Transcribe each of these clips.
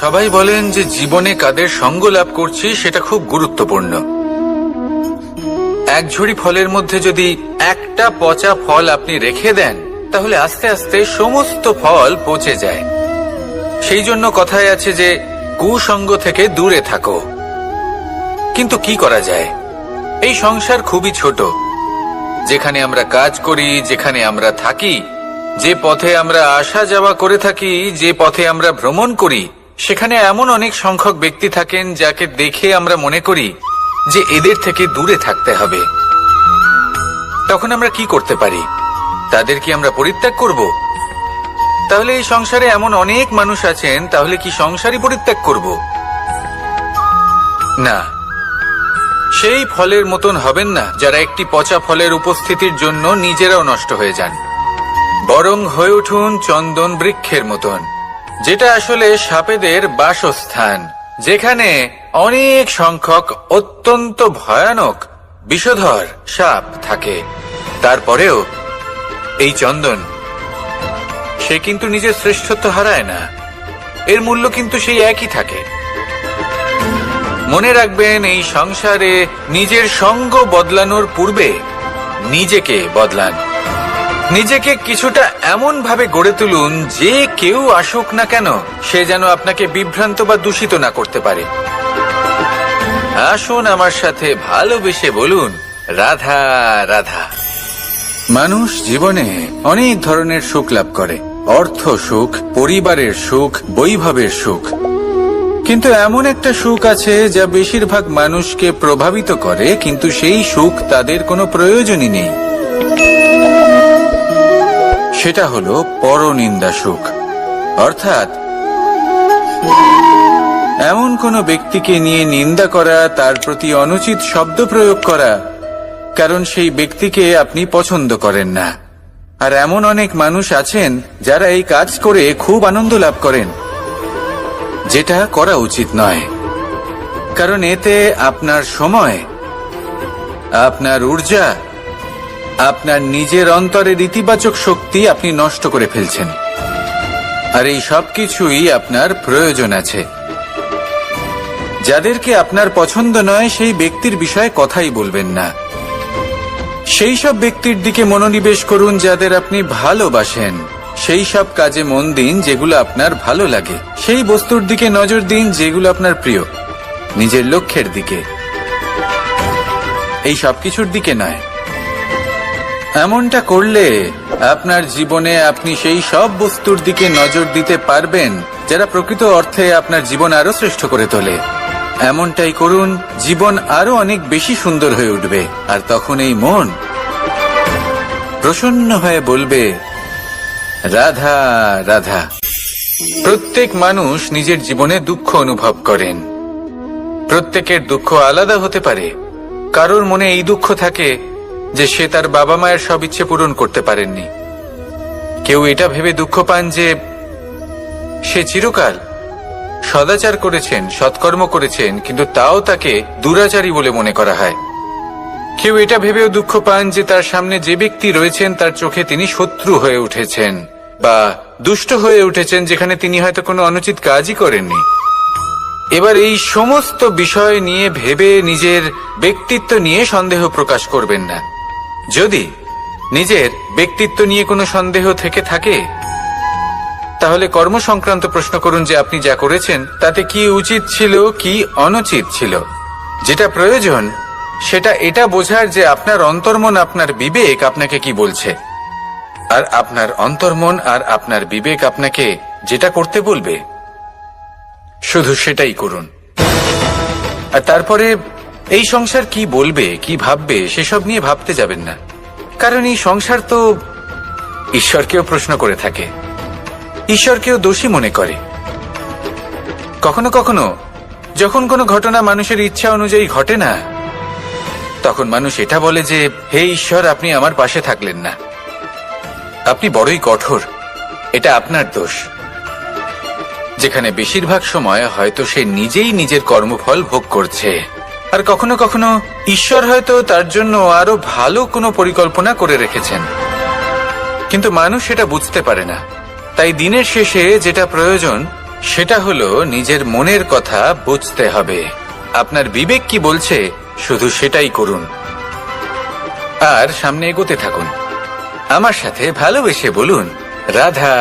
সবাই বলেন যে জীবনে কাদের সঙ্গ লাভ করছি সেটা খুব গুরুত্বপূর্ণ। এক ঝুড়ি ফলের মধ্যে যদি একটা পচা ফল আপনি রেখে দেন তাহলে আস্তে আস্তে সমস্ত ফল পচে যায়। সেই জন্য কথায় আছে যে কুসঙ্গ থেকে দূরে থাকো। কিন্তু কি করা যায়? এই সংসার খুবই ছোট। যেখানে আমরা কাজ করি, যেখানে আমরা থাকি, যে পথে আমরা আসা যাওয়া করে থাকি, যে পথে আমরা ভ্রমণ করি, সেখানে এমন অনেক সংখ্যক ব্যক্তি থাকেন যাকে দেখে আমরা মনে করি যে এদের থেকে দূরে থাকতে হবে। তখন আমরা কি করতে পারি? তাদের কি আমরা পরিত্যাগ করব? তাহলে এই সংসারে এমন অনেক মানুষ আছেন, তাহলে কি সংসারই পরিত্যাগ করব? না, সেই ফলের মতন হবেন না যারা একটি পচা ফলের উপস্থিতির জন্য নিজেরাও নষ্ট হয়ে যান। বরং হয়ে উঠুন চন্দন বৃক্ষের মতন, যেটা আসলে সাপেদের বাসস্থান, যেখানে অনেক সংখ্যক অত্যন্ত ভয়ানক বিষধর সাপ থাকে। তারপরেও এই চন্দন, সে কিন্তু নিজের শ্রেষ্ঠত্ব হারায় না। এর মূল্য কিন্তু সেই একই থাকে। মনে রাখবেন, এই সংসারে নিজের সঙ্গ বদলানোর পূর্বে নিজেকে বদলান। নিজেকে কিছুটা এমন ভাবে গড়ে তুলুন যে কেউ আসুক না কেন সে যেন আপনাকে বিভ্রান্ত বা দূষিত না করতে পারে। আসুন আমার সাথে ভালোবেসে বলুন, রাধা রাধা। মানুষ জীবনে অনেক ধরনের সুখ লাভ করে, অর্থ সুখ, পরিবারের সুখ, বৈভবের সুখ। কিন্তু এমন একটা সুখ আছে যা বেশিরভাগ মানুষকে প্রভাবিত করে, কিন্তু সেই সুখ তাদের কোনো প্রয়োজনই নেই। সেটা হলো পরনিন্দা সুখ। অর্থাৎ এমন কোনো ব্যক্তিকে নিয়ে নিন্দা করা, তার প্রতি অনুচিত শব্দ প্রয়োগ করা, কারণ সেই ব্যক্তিকে আপনি পছন্দ করেন না। আর এমন অনেক মানুষ আছেন যারা এই কাজ করে খুব আনন্দ লাভ করেন, যেটা করা উচিত নয়। কারণ এতে আপনার সময়, আপনার ঊর্জা, আপনার নিজের অন্তরের ইতিবাচক শক্তি আপনি নষ্ট করে ফেলছেন। আর এই সব কিছুই আপনার প্রয়োজন আছে। যাদেরকে আপনার পছন্দ নয় সেই ব্যক্তির বিষয়ে কথাই বলবেন না। সেই সব ব্যক্তির দিকে মনোনিবেশ করুন যাদের আপনি ভালোবাসেন। সেই সব কাজে মন দিন যেগুলো আপনার ভালো লাগে। সেই বস্তুর দিকে নজর দিন যেগুলো আপনার প্রিয়, নিজের লক্ষ্যের দিকে, এই সব কিছুর দিকে নয়। এমনটা করলে আপনার জীবনে আপনি সেই সব বস্তুর দিকে নজর দিতে পারবেন যারা প্রকৃত অর্থে আপনার জীবন আরো শ্রেষ্ঠ করে তোলে। এমনটাই করুন, জীবন আরো অনেক বেশি সুন্দর হয়ে উঠবে। আর তখন এই মন প্রসন্ন হয়ে বলবে, রাধা রাধা। প্রত্যেক মানুষ নিজের জীবনে দুঃখ অনুভব করেন। প্রত্যেকের দুঃখ আলাদা হতে পারে। কারোর মনে এই দুঃখ থাকে যে সে তার বাবা মায়ের সব ইচ্ছে পূরণ করতে পারেননি। কেউ এটা ভেবে দুঃখ পান যে সে চিরকাল সদাচার করেছেন, সৎকর্ম করেছেন, কিন্তু তাও তাকে দুরাচারী বলে মনে করা হয়। কেউ এটা ভেবেও দুঃখ পান যে তার সামনে যে ব্যক্তি রয়েছেন তার চোখে তিনি শত্রু হয়ে উঠেছেন বা দুষ্ট হয়ে উঠেছেন, যেখানে তিনি হয়তো কোনো অনুচিত কাজই করেননি। এবার এই সমস্ত বিষয় নিয়ে ভেবে নিজের ব্যক্তিত্ব নিয়ে সন্দেহ প্রকাশ করবেন না। যদি নিজের ব্যক্তিত্ব নিয়ে কোনো সন্দেহ থেকে থাকে তাহলে কর্ম সংক্রান্ত প্রশ্ন করুন যে আপনি যা করেছেন তাতে কি উচিত ছিল, কি অনুচিত ছিল। যেটা প্রয়োজন সেটা এটা বোঝার যে আপনার অন্তর্মন, আপনার বিবেক আপনাকে কি বলছে। আর আপনার অন্তর্মন আর আপনার বিবেক আপনাকে যেটা করতে বলবে শুধু সেটাই করুন। আর তারপরে এই সংসার কি বলবে, কি ভাববে সেসব নিয়ে ভাবতে যাবেন না। কারণ এই সংসার তো ঈশ্বরকেও প্রশ্ন করে থাকে, ঈশ্বরকেও দোষী মনে করে। কখনো কখনো যখন কোনো ঘটনা মানুষের ইচ্ছা অনুযায়ী ঘটে না, তখন মানুষ এটা বলে যে হে ঈশ্বর, আপনি আমার পাশে থাকলেন না, আপনি বড়ই কঠোর, এটা আপনার দোষ। যেখানে বেশিরভাগ সময় হয়তো সে নিজেই নিজের কর্মফল ভোগ করছে। আর কখনো কখনো ঈশ্বর হয়তো তার জন্য আরো ভালো কোনো পরিকল্পনা করে রেখেছেন, কিন্তু মানুষ সেটা বুঝতে পারে না। তাই দিনের শেষে যেটা প্রয়োজন সেটা হলো নিজের মনের কথা বুঝতে হবে। আপনার বিবেক কি বলছে শুধু সেটাই করুন আর সামনে এগোতে থাকুন। আমার সাথে ভালোবেসে বলুন, রাধা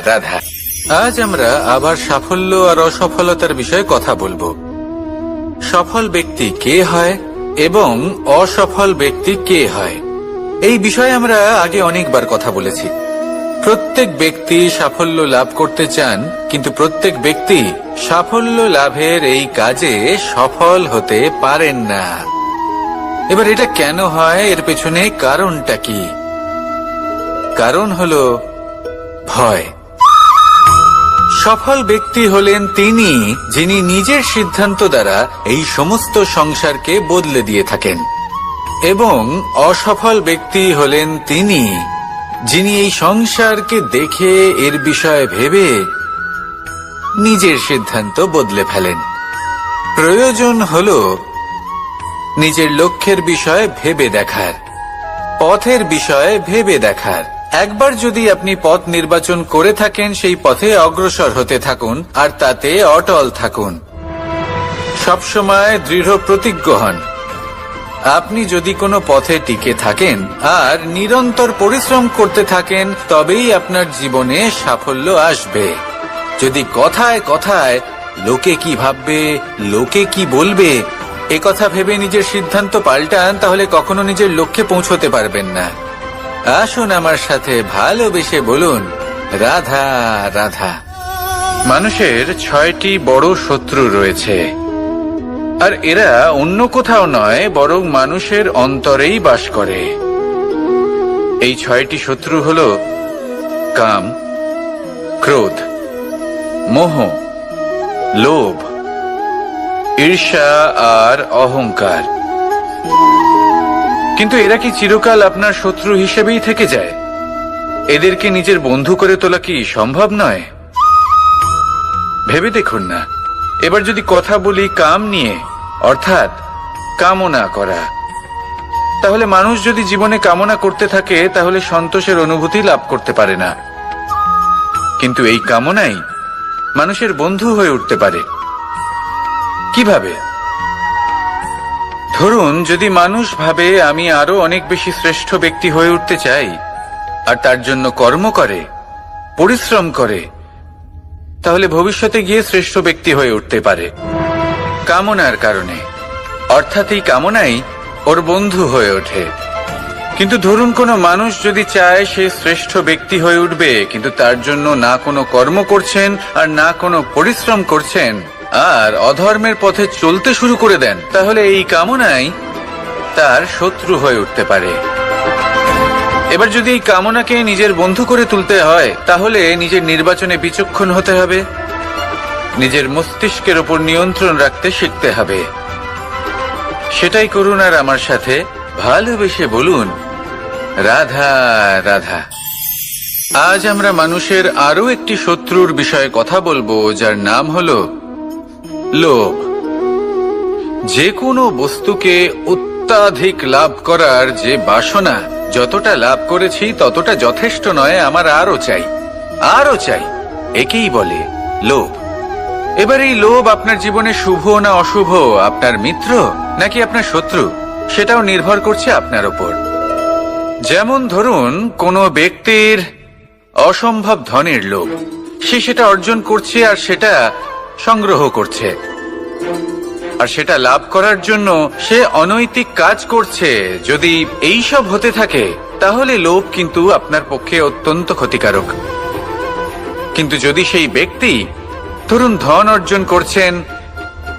রাধা। আজ আমরা আবার সাফল্য আর অসফলতার বিষয়ে কথা বলবো। সফল ব্যক্তি কে হয় এবং অসফল ব্যক্তি কে হয়, এই বিষয়ে আমরা আগে অনেকবার কথা বলেছি। প্রত্যেক ব্যক্তি সাফল্য লাভ করতে চান, কিন্তু প্রত্যেক ব্যক্তি সাফল্য লাভের এই কাজে সফল হতে পারেন না। এবার এটা কেন হয়, এর পেছনে কারণটা কি? কারণ হলো ভয়। সফল ব্যক্তি হলেন তিনি যিনি নিজের সিদ্ধান্ত দ্বারা এই সমস্ত সংসারকে বদলে দিয়ে থাকেন, এবং অসফল ব্যক্তি হলেন তিনি যিনি এই সংসারকে দেখে এর বিষয়ে ভেবে নিজের সিদ্ধান্ত বদলে ফেলেন। প্রয়োজন হলো নিজের লক্ষ্যের বিষয়ে ভেবে দেখার, পথের বিষয়ে ভেবে দেখার। একবার যদি আপনি পথ নির্বাচন করে থাকেন, সেই পথে অগ্রসর হতে থাকুন আর তাতে অটল থাকুন। সবসময় দৃঢ় প্রতিজ্ঞ হন। আপনি যদি কোনো পথে টিকে থাকেন আর নিরন্তর পরিশ্রম করতে থাকেন, তবেই আপনার জীবনে সাফল্য আসবে। যদি কথায় কথায় লোকে কি ভাববে, লোকে কি বলবে, এ কথা ভেবে নিজের সিদ্ধান্ত পাল্টান, তাহলে কখনো নিজের লক্ষ্যে পৌঁছতে পারবেন না। আসুন আমার সাথে ভালোবেসে বলুন, রাধা রাধা। মানুষের 6টি বড় শত্রু রয়েছে, আর এরা অন্য কোথাও নয়, বরং মানুষের অন্তরেই বাস করে। এই 6টি শত্রু হল কাম, ক্রোধ, মোহ, লোভ, ঈর্ষা আর অহংকার। কিন্তু এরা কি চিরকাল আপনার শত্রু হিসেবেই থেকে যায়? এদেরকে নিজের বন্ধু করে তোলা কি সম্ভব নয়? ভেবে দেখুন না। এবার যদি কথা বলি কাম নিয়ে, অর্থাৎ কামনা করা, তাহলে মানুষ যদি জীবনে কামনা করতে থাকে তাহলে সন্তোষের অনুভূতি লাভ করতে পারে না। কিন্তু এই কামনাই মানুষের বন্ধু হয়ে উঠতে পারে। কিভাবে? ধরুন, যদি মানুষ ভাবে আমি আরো অনেক বেশি শ্রেষ্ঠ ব্যক্তি হয়ে উঠতে চাই, আর তার জন্য কর্ম করে, পরিশ্রম করে, তাহলে ভবিষ্যতে গিয়ে শ্রেষ্ঠ ব্যক্তি হয়ে উঠতে পারে কামনার কারণে। অর্থাৎ এই কামনাই ওর বন্ধু হয়ে ওঠে। কিন্তু ধরুন, কোনো মানুষ যদি চায় সে শ্রেষ্ঠ ব্যক্তি হয়ে উঠবে, কিন্তু তার জন্য না কোনো কর্ম করছেন আর না কোনো পরিশ্রম করছেন, আর অধর্মের পথে চলতে শুরু করে দেন, তাহলে এই কামনাই তার শত্রু হয়ে উঠতে পারে। এবার যদি এই কামনাকে নিজের বন্ধু করে তুলতে হয়, তাহলে নিজের নির্বাচনে বিচক্ষণ হতে হবে, নিজের মস্তিষ্কের উপর নিয়ন্ত্রণ রাখতে শিখতে হবে। সেটাই করুন আর আমার সাথে ভালোবেসে বলুন, রাধা রাধা। আজ আমরা মানুষের আরো একটি শত্রুর বিষয়ে কথা বলবো, যার নাম হলো লোভ। যে কোনো বস্তুকে অত্যাধিক লাভ করার যে বাসনা, যতটা লাভ করেছি ততটা যথেষ্ট নয়, আমার আরো চাই, আরো চাই, একেই বলে লোভ। এবার এই লোভ আপনার জীবনে শুভ না অশুভ, আপনার মিত্র নাকি আপনার শত্রু, সেটাও নির্ভর করছে আপনার ওপর। যেমন ধরুন, কোনো ব্যক্তির অসম্ভব ধনের লোভ, সে সেটা অর্জন করছে আর সেটা সংগ্রহ করছে, আর সেটা লাভ করার জন্য সে অনৈতিক কাজ করছে। যদি এই সব হতে থাকে, তাহলে লোভ কিন্তু আপনার পক্ষে অত্যন্ত ক্ষতিকারক। কিন্তু যদি সেই ব্যক্তি ধরুন ধন অর্জন করছেন,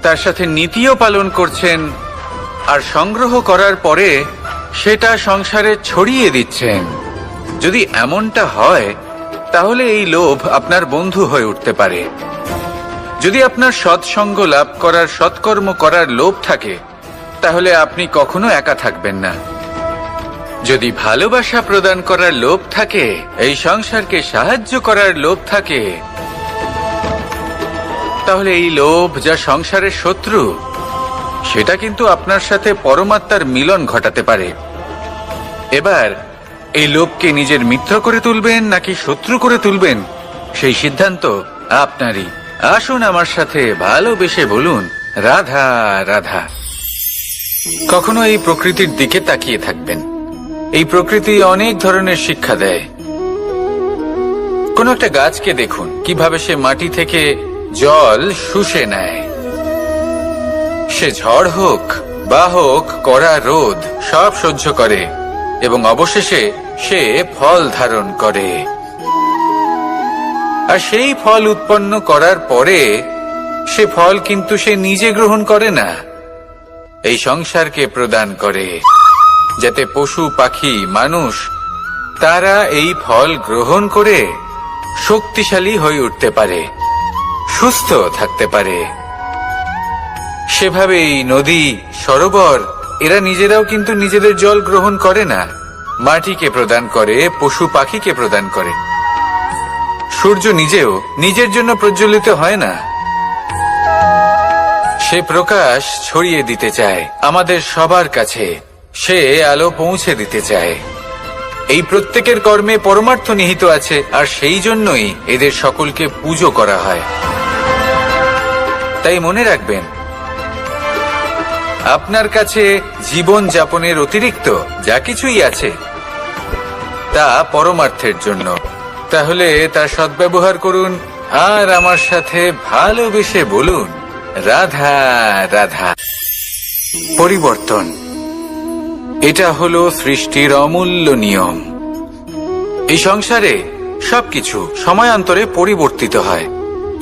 তার সাথে নীতিও পালন করছেন, আর সংগ্রহ করার পরে সেটা সংসারে ছড়িয়ে দিচ্ছেন, যদি এমনটা হয়, তাহলে এই লোভ আপনার বন্ধু হয়ে উঠতে পারে। যদি আপনার সৎসঙ্গ লাভ করার, সৎকর্ম করার লোভ থাকে, তাহলে আপনি কখনো একা থাকবেন না। যদি ভালোবাসা প্রদান করার লোভ থাকে, এই সংসারকে সাহায্য করার লোভ থাকে, তাহলে এই লোভ, যা সংসারের শত্রু, সেটা কিন্তু আপনার সাথে পরমাত্মার মিলন ঘটাতে পারে। এবার এই লোভকে নিজের মিত্র করে তুলবেন নাকি শত্রু করে তুলবেন, সেই সিদ্ধান্ত আপনারই। আসুন আমার সাথে ভালোবেসে বলুন, রাধা রাধা। কখনো এই প্রকৃতির দিকে তাকিয়ে থাকবেন। এই প্রকৃতি অনেক ধরনের শিক্ষা দেয়। কোন একটা গাছকে দেখুন কিভাবে সে মাটি থেকে জল শুষে নেয়। সে ঝড় হোক বা হোক কড়া রোদ সব সহ্য করে এবং অবশেষে সে ফল ধারণ করে। আর সেই ফল উৎপন্ন করার পরে সে ফল কিন্তু সে নিজে গ্রহণ করে না, এই সংসারকে প্রদান করে, যাতে পশু পাখি মানুষ তারা এই ফল গ্রহণ করে শক্তিশালী হয়ে উঠতে পারে, সুস্থ থাকতে পারে। সেভাবেই নদী, সরোবর এরা নিজেরাও কিন্তু নিজেদের জল গ্রহণ করে না, মাটিকে প্রদান করে, পশু পাখিকে প্রদান করে। সূর্য নিজেও নিজের জন্য প্রজ্বলিত হয় না, সে প্রকাশ ছড়িয়ে দিতে চায় আমাদের সবার কাছে, সে আলো পৌঁছে দিতে চায়। এই প্রত্যেকের কর্মে পরমার্থ নিহিত আছে, আর সেই জন্যই এদের সকলকে পুজো করা হয়। তাই মনে রাখবেন, আপনার কাছে জীবন যাপনের অতিরিক্ত যা কিছুই আছে তা পরমার্থের জন্য। তাহলে তার সদ্ব্যবহার করুন আর আমার সাথে ভালোবেসে বলুন, রাধা রাধা। পরিবর্তন, এটা হলো সৃষ্টির অমূল্য নিয়ম। এই সংসারে সবকিছু সময়ান্তরে পরিবর্তিত হয়,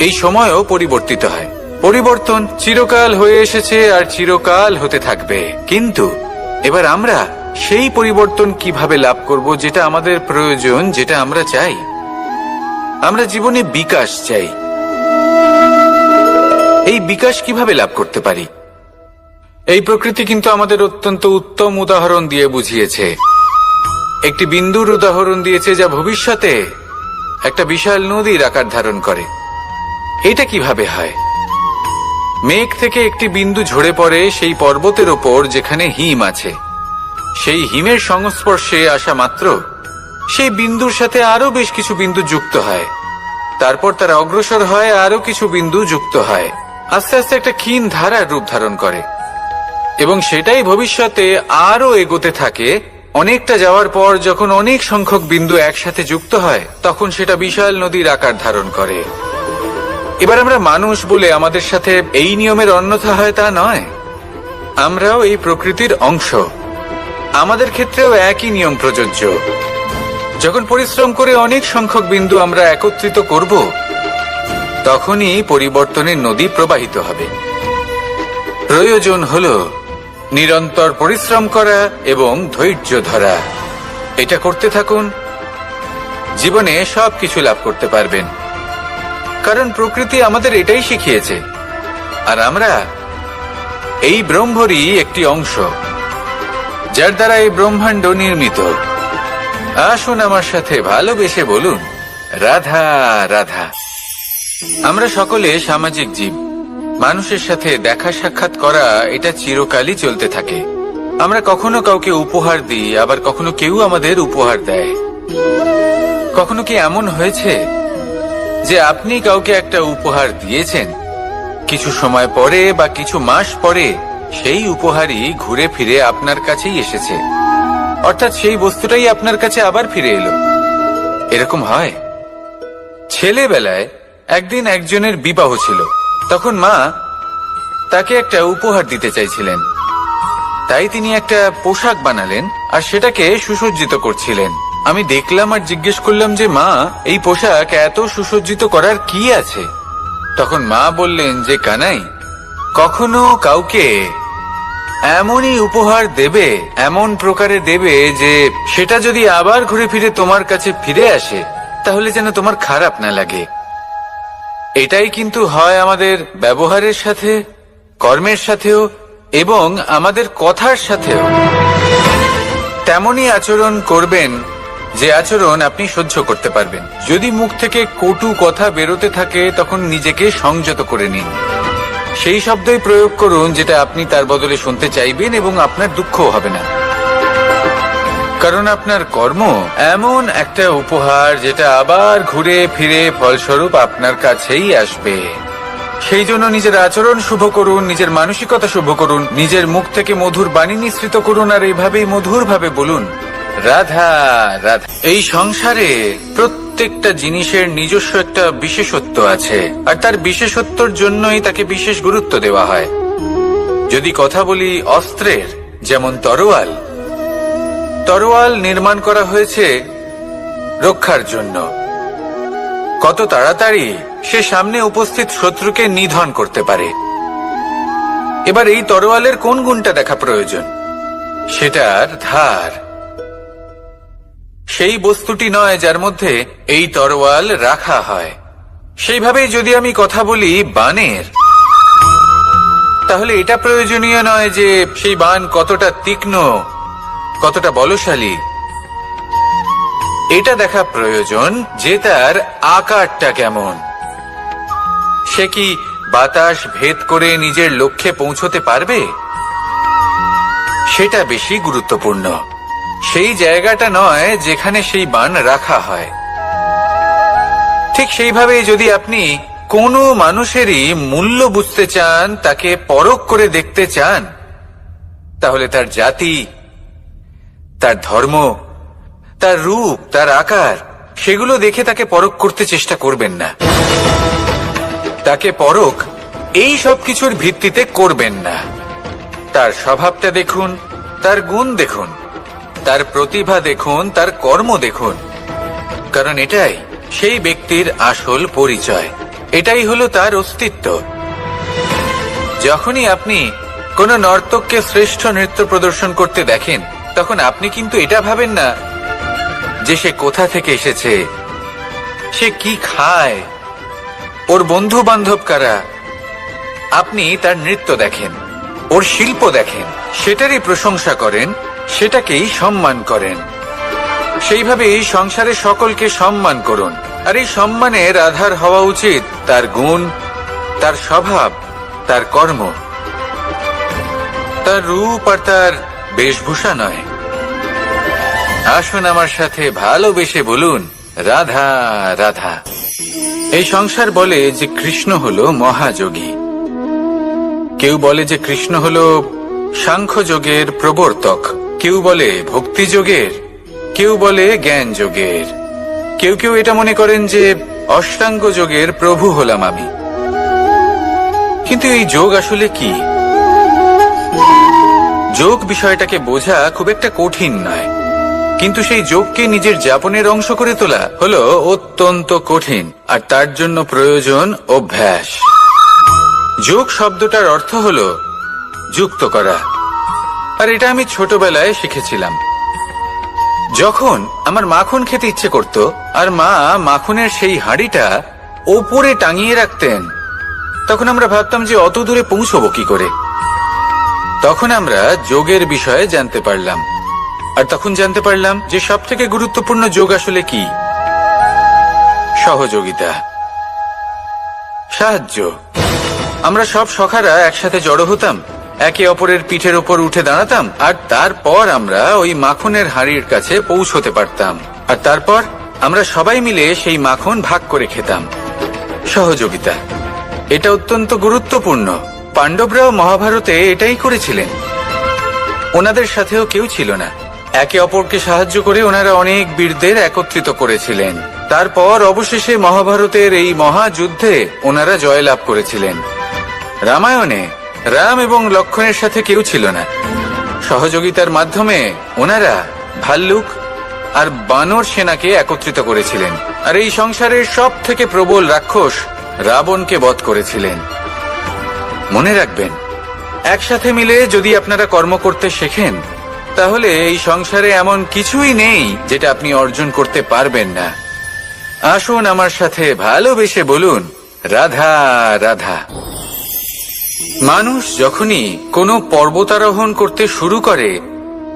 এই সময়ও পরিবর্তিত হয়। পরিবর্তন চিরকাল হয়ে এসেছে আর চিরকাল হতে থাকবে। কিন্তু এবার আমরা সেই পরিবর্তন কিভাবে লাভ করব যেটা আমাদের প্রয়োজন, যেটা আমরা চাই। আমরা জীবনে বিকাশ চাই। এই বিকাশ কিভাবে লাভ করতে পারি? এই প্রকৃতি কিন্তু আমাদের অত্যন্ত উত্তম উদাহরণ দিয়ে বুঝিয়েছে। একটি বিন্দুর উদাহরণ দিয়েছে যা ভবিষ্যতে একটা বিশাল নদীর আকার ধারণ করে। এটা কিভাবে হয়? মেঘ থেকে একটি বিন্দু ঝরে পড়ে সেই পর্বতের ওপর যেখানে হিম আছে। সেই হিমের সংস্পর্শে আসা মাত্র সেই বিন্দুর সাথে আরো বেশ কিছু বিন্দু যুক্ত হয়, তারপর তারা অগ্রসর হয়, আরো কিছু বিন্দু যুক্ত হয়, আস্তে আস্তে একটা ক্ষীণ ধারার রূপ ধারণ করে এবং সেটাই ভবিষ্যতে আরো এগোতে থাকে। অনেকটা যাওয়ার পর যখন অনেক সংখ্যক বিন্দু একসাথে যুক্ত হয় তখন সেটা বিশাল নদীর আকার ধারণ করে। এবার আমরা মানুষ বলে আমাদের সাথে এই নিয়মের অন্যথা হয় তা নয়। আমরাও এই প্রকৃতির অংশ, আমাদের ক্ষেত্রেও একই নিয়ম প্রযোজ্য। যখন পরিশ্রম করে অনেক সংখ্যক বিন্দু আমরা একত্রিত করব তখনই পরিবর্তনের নদী প্রবাহিত হবে। প্রয়োজন হলো নিরন্তর পরিশ্রম করা এবং ধৈর্য ধরা। এটা করতে থাকুন, জীবনে সবকিছু লাভ করতে পারবেন। কারণ প্রকৃতি আমাদের এটাই শিখিয়েছে, আর আমরা এই ব্রহ্মরই একটি অংশ, যার দ্বারা এই ব্রহ্মাণ্ড নির্মিত। আসুন আমার সাথে ভালোবেসে বলুন, রাধা রাধা। আমরা সকলে সামাজিক জীব। মানুষের সাথে দেখা সাক্ষাৎ করা এটা চিরকালই চলতে থাকে। আমরা কখনো কাউকে উপহার দিই, আবার কখনো কেউ আমাদের উপহার দেয়। কখনো কি এমন হয়েছে যে আপনি কাউকে একটা উপহার দিয়েছেন, কিছু সময় পরে বা কিছু মাস পরে সেই উপহারই ঘুরে ফিরে আপনার কাছেই এসেছে, অর্থাৎ সেই বস্তুটাই আপনার কাছে আবার ফিরে এলো? এরকম হয়। ছেলেবেলায় একদিন একজনের বিবাহ ছিল, তখন মা তাকে একটা উপহার দিতে চাইছিলেন। তাই তিনি একটা পোশাক বানালেন আর সেটাকে সুসজ্জিত করছিলেন। আমি দেখলাম আর জিজ্ঞেস করলাম যে, মা, এই পোশাক এত সুসজ্জিত করার কি আছে? তখন মা বললেন যে, কানাই, কখনো কাউকে এমনই উপহার দেবে, এমন প্রকারে দেবে যে সেটা যদি আবার ঘুরে ফিরে তোমার কাছে ফিরে আসে তাহলে যেন তোমার খারাপ না লাগে। এটাই কিন্তু হয় আমাদের ব্যবহারের সাথে, কর্মের সাথেও এবং আমাদের কথার সাথেও। তেমনই আচরণ করবেন যে আচরণ আপনি সহ্য করতে পারবেন। যদি মুখ থেকে কটু কথা বেরোতে থাকে তখন নিজেকে সংযত করে নিন। সেই শব্দই প্রয়োগ করুন যেটা আপনি তার বদলে শুনতে চাইবেন এবং আপনার দুঃখও হবে না। কারণ আপনার কর্ম এমন একটা উপহার যেটা আবার ঘুরে ফিরে ফলস্বরূপ আপনার কাছেই আসবে। সেই জন্য নিজের আচরণ শুভ করুন, নিজের মানসিকতা শুভ করুন, নিজের মুখ থেকে মধুর বাণী নিঃসৃত করুন, আর এইভাবেই মধুর ভাবে বলুন, রাধা রাধা। এই সংসারে প্রত্যেকটা জিনিসের নিজস্ব একটা বিশেষত্ব আছে, আর তার বিশেষত্বর জন্যই তাকে বিশেষ গুরুত্ব দেওয়া হয়। যদি কথা বলি অস্ত্রের, যেমন তরোয়াল, তরোয়াল নির্মাণ করা হয়েছে রক্ষার জন্য। কত তাড়াতাড়ি সে সামনে উপস্থিত শত্রুকে নিধন করতে পারে। এবার এই তরোয়ালের কোন গুণটা দেখা প্রয়োজন? সেটার ধার। সেই বস্তুটি নয় যার মধ্যে এই তরোয়াল রাখা হয়। সেইভাবেই যদি আমি কথা বলি বাণের, তাহলে এটা প্রয়োজনীয় নয় যে সেই বাণ কতটা তীক্ষ্ণ, কতটা বলশালী। এটা দেখা প্রয়োজন যে তার আকারটা কেমন। সে কি বাতাস ভেদ করে নিজের লক্ষ্যে পৌঁছতে পারবে? সেটা বেশি গুরুত্বপূর্ণ। সেই জায়গাটা নয় যেখানে সেই বাণ রাখা হয়। ঠিক সেইভাবে যদি আপনি কোনো মানুষেরই মূল্য বুঝতে চান, তাকে পরখ করে দেখতে চান, তাহলে তার জাতি, তার ধর্ম, তার রূপ, তার আকার, সেগুলো দেখে তাকে পরখ করতে চেষ্টা করবেন না। তাকে পরখ এই সব কিছুর ভিত্তিতে করবেন না। তার স্বভাবটা দেখুন, তার গুণ দেখুন, তার প্রতিভা দেখুন, তার কর্ম দেখুন, কারণ এটাই সেই ব্যক্তির আসল পরিচয়। এটাই হলো তার অস্তিত্ব। যখনই আপনি কোনো নর্তককে শ্রেষ্ঠ নৃত্য প্রদর্শন করতে দেখেন, তখন আপনি কিন্তু এটা ভাবেন না যে সে কোথা থেকে এসেছে, সে কি খায়, ওর বন্ধু বান্ধব কারা। আপনি তার নৃত্য দেখেন, ওর শিল্প দেখেন, সেটারই প্রশংসা করেন, সেটাকেই সম্মান করেন। সেইভাবে এই সংসারে সকলকে সম্মান করুন। আর এই সম্মানের আধার হওয়া উচিত তার গুণ, তার স্বভাব, তার কর্ম, তার রূপ আর তার বেশভূষা নয়। আসুন আমার সাথে ভালোবেসে বলুন, রাধা রাধা। এই সংসার বলে যে কৃষ্ণ হলো মহাযোগী। কেউ বলে যে কৃষ্ণ হলো সাংখ্য যোগের প্রবর্তক, কেউ বলে ভক্তি যোগের, কেউ বলে জ্ঞান যোগের, কেউ কেউ এটা মনে করেন যে অষ্টাঙ্গ যোগের প্রভু হলাম আমি। কিন্তু এই যোগ আসলে কি? যোগ বিষয়টাকে বোঝা খুব একটা কঠিন নয়, কিন্তু সেই যোগকে নিজের যাপনের অংশ করে তোলা হলো অত্যন্ত কঠিন, আর তার জন্য প্রয়োজন অভ্যাস। যোগ শব্দটার অর্থ হলো যুক্ত করা, আর এটা আমি ছোটবেলায় শিখেছিলাম। যখন আমার মাখন খেতে ইচ্ছে করত, আর মা মাখনের সেই হাঁড়িটা ওপরে টাঙিয়ে রাখতেন, তখন আমরা ভাবতাম যে অত দূরে পৌঁছবো কি করে। তখন আমরা যোগের বিষয়ে জানতে পারলাম, আর তখন জানতে পারলাম যে সব থেকে গুরুত্বপূর্ণ যোগ আসলে কি? সহযোগিতা, সাহায্য। আমরা সব সখারা একসাথে জড়ো হতাম, একে অপরের পিঠের ওপর উঠে দাঁড়াতাম, আর তারপর আমরা ওই মাখনের হাঁড়ির কাছে পৌঁছতে পারতাম, আর তারপর আমরা সবাই মিলে সেই মাখন ভাগ করে খেতাম। সহযোগিতা, এটা অত্যন্ত গুরুত্বপূর্ণ। পাণ্ডবরাও মহাভারতে এটাই করেছিলেন। ওনাদের সাথেও কেউ ছিল না। একে অপরকে সাহায্য করে ওনারা অনেক বীরদের একত্রিত করেছিলেন। তারপর অবশেষে মহাভারতের এই মহাযুদ্ধে ওনারা জয়লাভ করেছিলেন। রামায়ণে রাম এবং লক্ষ্মণের সাথে কেউ ছিল না। সহযোগিতার মাধ্যমে ওনারা ভাল্লুক আর বানর সেনাকে একত্রিত করেছিলেন, আর এই সংসারের সব থেকে প্রবল রাক্ষস রাবণকে বধ করেছিলেন। মনে রাখবেন, একসাথে মিলে যদি আপনারা কর্ম করতে শেখেন, তাহলে এই সংসারে এমন কিছুই নেই যেটা আপনি অর্জন করতে পারবেন না। আসুন আমার সাথে ভালোবেসে বলুন, রাধা রাধা। মানুষ যখনই কোনো পর্বতারোহণ করতে শুরু করে,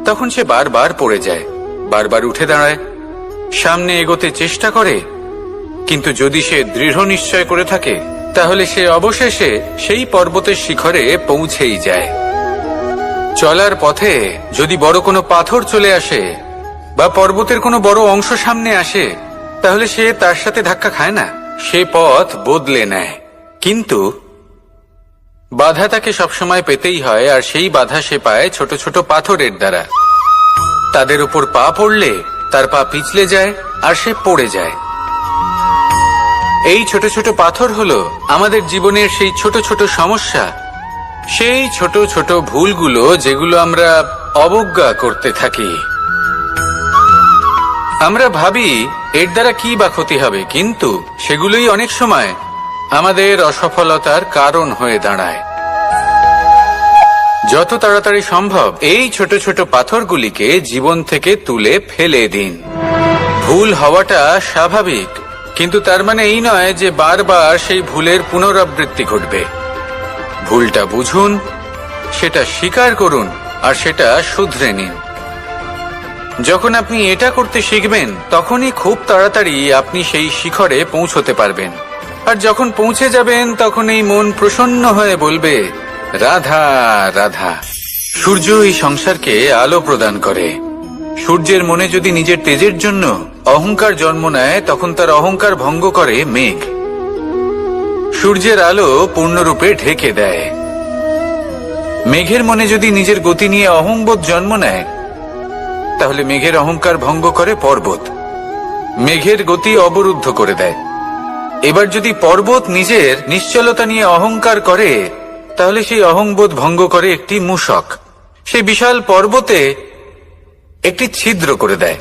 তখন সে বারবার পড়ে যায়, বারবার উঠে দাঁড়ায়, সামনে এগোতে চেষ্টা করে। কিন্তু যদি সে দৃঢ় নিশ্চয় করে থাকে, তাহলে সে অবশেষে সেই পর্বতের শিখরে পৌঁছেই যায়। চলার পথে যদি বড় কোনো পাথর চলে আসে বা পর্বতের কোনো বড় অংশ সামনে আসে, তাহলে সে তার সাথে ধাক্কা খায় না, সে পথ বদলে নেয়। কিন্তু বাধা তাকে সবসময় পেতেই হয়, আর সেই বাধা সে পায় ছোট ছোট পাথরের দ্বারা। তাদের উপর পা পড়লে তার পা পিছলে যায় আর সে পড়ে যায়। এই ছোট ছোট পাথর হলো আমাদের জীবনের সেই ছোট ছোট সমস্যা, সেই ছোট ছোট ভুলগুলো যেগুলো আমরা অবজ্ঞা করতে থাকি। আমরা ভাবি এর দ্বারা কি বা ক্ষতি হবে, কিন্তু সেগুলোই অনেক সময় আমাদের অসফলতার কারণ হয়ে দাঁড়ায়। যত তাড়াতাড়ি সম্ভব এই ছোট ছোট পাথরগুলিকে জীবন থেকে তুলে ফেলে দিন। ভুল হওয়াটা স্বাভাবিক, কিন্তু তার মানে এই নয় যে বারবার সেই ভুলের পুনরাবৃত্তি ঘটবে। ভুলটা বুঝুন, সেটা স্বীকার করুন আর সেটা শুধরে নিন। যখন আপনি এটা করতে শিখবেন, তখনই খুব তাড়াতাড়ি আপনি সেই শিখরে পৌঁছতে পারবেন। আর যখন পৌঁছে যাবেন, তখন এই মন প্রসন্ন হয়ে বলবে, রাধা রাধা। সূর্য এই সংসারকে আলো প্রদান করে। সূর্যের মনে যদি নিজের তেজের জন্য অহংকার জন্ম নেয়, তখন তার অহংকার ভঙ্গ করে মেঘ। সূর্যের আলো পূর্ণরূপে ঢেকে দেয়। মেঘের মনে যদি নিজের গতি নিয়ে অহংবোধ জন্ম নেয়, তাহলে মেঘের অহংকার ভঙ্গ করে পর্বত। মেঘের গতি অবরুদ্ধ করে দেয়। এবার যদি পর্বত নিজের নিশ্চলতা নিয়ে অহংকার করে, তাহলে সেই অহংবোধ ভঙ্গ করে একটি মূষক। সেই বিশাল পর্বতে একটি ছিদ্র করে দেয়।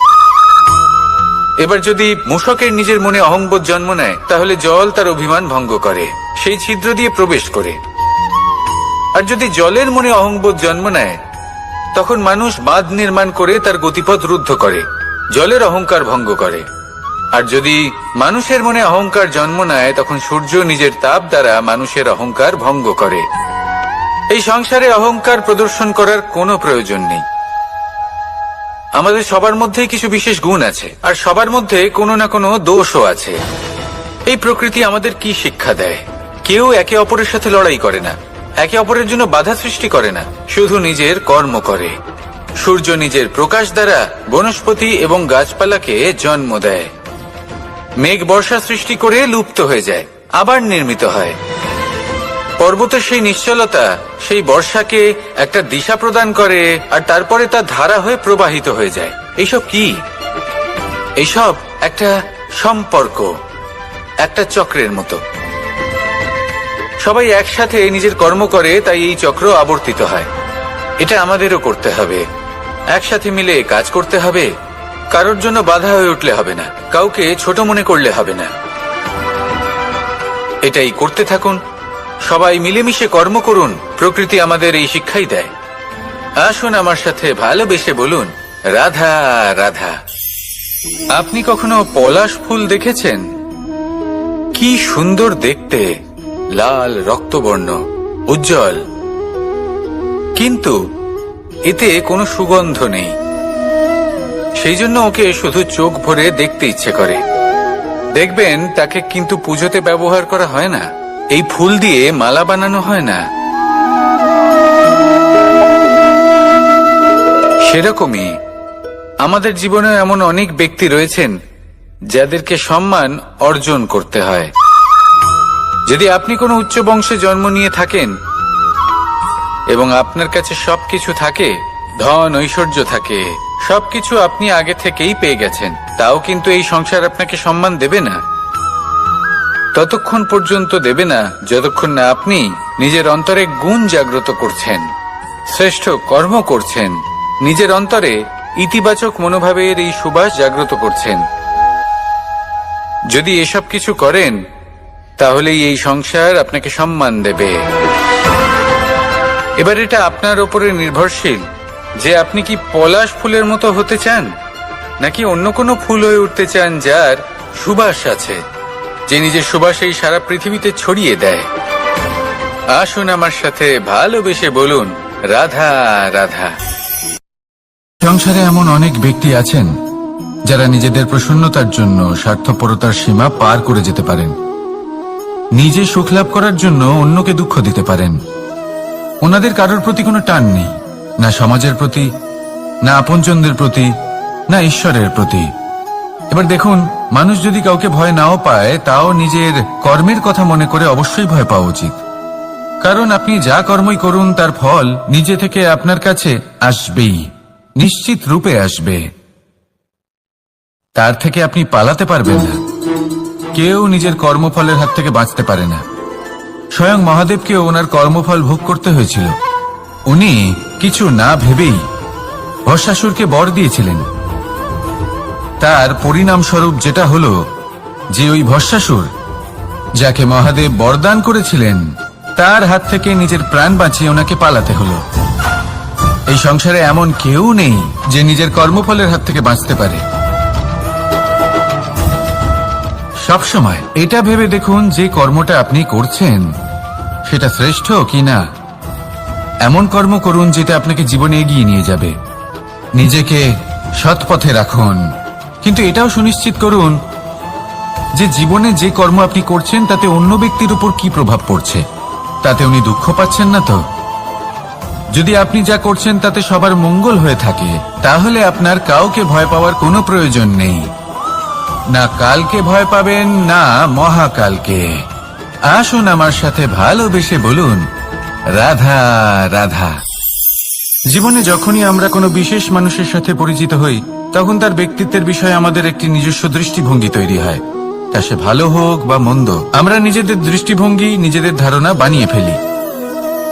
এবার যদি মূষকের নিজের মনে অহংবোধ জন্ম নেয়, তাহলে জল তার অভিমান ভঙ্গ করে, সেই ছিদ্র দিয়ে প্রবেশ করে। আর যদি জলের মনে অহংবোধ জন্ম নেয়, তখন মানুষ বাঁধ নির্মাণ করে তার গতিপথ রুদ্ধ করে, জলের অহংকার ভঙ্গ করে। আর যদি মানুষের মনে অহংকার জন্ম নেয়, তখন সূর্য নিজের তাপ দ্বারা মানুষের অহংকার ভঙ্গ করে। এই সংসারে অহংকার প্রদর্শন করার কোনো প্রয়োজন নেই। আমাদের সবার মধ্যেই কিছু বিশেষ গুণ আছে, আর সবার মধ্যে কোনো না কোনো দোষও আছে। এই প্রকৃতি আমাদের কি শিক্ষা দেয়? কেউ একে অপরের সাথে লড়াই করে না, একে অপরের জন্য বাধা সৃষ্টি করে না, শুধু নিজের কর্ম করে। সূর্য নিজের প্রকাশ দ্বারা বনস্পতি এবং গাছপালাকে জন্ম দেয়। মেঘ বর্ষা সৃষ্টি করে লুপ্ত হয়ে যায়, আবার নির্মিত হয়। পর্বতের সেই নিশ্চলতা সেই বর্ষাকে একটা দিশা প্রদান করে, আর তারপরে তা ধারা হয়ে প্রবাহিত হয়ে যায়। এইসব কি? এইসব একটা সম্পর্ক, একটা চক্রের মতো। সবাই একসাথে নিজের কর্ম করে, তাই এই চক্র আবর্তিত হয়। এটা আমাদেরও করতে হবে, একসাথে মিলে কাজ করতে হবে। কারোর জন্য বাধা হয়ে উঠলে হবে না, কাউকে ছোট মনে করলে হবে না। এটাই করতে থাকুন, সবাই মিলেমিশে কর্ম করুন। প্রকৃতি আমাদের এই শিক্ষাই দেয়। আসুন আমার সাথে ভালোবেসে বলুন, রাধা রাধা। আপনি কখনো পলাশ ফুল দেখেছেন? কি সুন্দর দেখতে, লাল রক্তবর্ণ, উজ্জ্বল, কিন্তু এতে কোনো সুগন্ধ নেই। সেই জন্য ওকে শুধু চোখ ভরে দেখতে ইচ্ছে করে। দেখবেন তাকে কিন্তু পুজোতে ব্যবহার করা হয় না, এই ফুল দিয়ে মালা বানানো হয় না। সেরকমই আমাদের জীবনে এমন অনেক ব্যক্তি রয়েছেন যাদেরকে সম্মান অর্জন করতে হয়। যদি আপনি কোনো উচ্চ বংশে জন্ম নিয়ে থাকেন এবং আপনার কাছে সবকিছু থাকে, ধন ঐশ্বর্য থাকে, সবকিছু আপনি আগে থেকেই পেয়ে গেছেন, তাও কিন্তু এই সংসার আপনাকে সম্মান দেবে না। ততক্ষণ পর্যন্ত দেবে না যতক্ষণ না আপনি নিজের অন্তরে গুণ জাগ্রত করছেন, শ্রেষ্ঠ কর্ম করছেন, নিজের অন্তরে ইতিবাচক মনোভাবের এই সুবাস জাগ্রত করছেন। যদি এসব কিছু করেন, তাহলেই এই সংসার আপনাকে সম্মান দেবে। এবার এটা আপনার উপরে নির্ভরশীল যে আপনি কি পলাশ ফুলের মতো হতে চান, নাকি অন্য কোনো ফুল হয়ে উঠতে চান যার সুবাস আছে, যে নিজের সুবাস এই সারা পৃথিবীতে ছড়িয়ে দেয়। আসুন আমার সাথে ভালোবেসে বলুন, রাধা রাধা। সংসারে এমন অনেক ব্যক্তি আছেন যারা নিজেদের প্রসন্নতার জন্য স্বার্থপরতার সীমা পার করে যেতে পারেন। নিজে সুখ লাভ করার জন্য অন্যকে দুঃখ দিতে পারেন। ওনাদের কারোর প্রতি কোনো টান নেই, না সমাজের প্রতি, না আপনজনদের প্রতি, না ঈশ্বরের প্রতি। এবার দেখুন, মানুষ যদি কাউকে ভয় নাও পায়, তাও নিজের কর্মের কথা মনে করে অবশ্যই ভয় পাওয়া উচিত। কারণ আপনি যা কর্মই করুন তার ফল নিজে থেকে আপনার কাছে আসবেই, নিশ্চিত রূপে আসবে। তার থেকে আপনি পালাতে পারবেন না। কেউ নিজের কর্মফলের হাত থেকে বাঁচতে পারে না। স্বয়ং মহাদেবকেও ওনার কর্মফল ভোগ করতে হয়েছিল। উনি কিছু না ভেবেই ভস্মাসুরকে বর দিয়েছিলেন। তার পরিণামস্বরূপ যেটা হলো যে ওই ভস্মাসুর, যাকে মহাদেব বরদান করেছিলেন, তার হাত থেকে নিজের প্রাণ বাঁচিয়ে ওনাকে পালাতে হলো। এই সংসারে এমন কেউ নেই যে নিজের কর্মফলের হাত থেকে বাঁচতে পারে। সবসময় এটা ভেবে দেখুন যে কর্মটা আপনি করছেন সেটা শ্রেষ্ঠ কি না। এমন কর্ম করুন যেটা আপনাকে জীবনে এগিয়ে নিয়ে যাবে। নিজেকে সৎ পথে রাখুন, কিন্তু এটাও সুনিশ্চিত করুন যে জীবনে যে কর্ম আপনি করছেন তাতে অন্য ব্যক্তির উপর কি প্রভাব পড়ছে, তাতে উনি দুঃখ পাচ্ছেন না তো। যদি আপনি যা করছেন তাতে সবার মঙ্গল হয়ে থাকে, তাহলে আপনার কাউকে ভয় পাওয়ার কোনো প্রয়োজন নেই। না কালকে ভয় পাবেন, না মহাকালকে। আসুন আমার সাথে ভালোবেসে বলুন, রাধা রাধা। জীবনে যখনই আমরা কোনো বিশেষ মানুষের সাথে পরিচিত হই, তখন তার ব্যক্তিত্বের বিষয়ে আমাদের একটি নিজস্ব দৃষ্টিভঙ্গি তৈরি হয়। তা সে ভালো হোক বা মন্দ, আমরা নিজেদের দৃষ্টিভঙ্গি, নিজেদের ধারণা বানিয়ে ফেলি।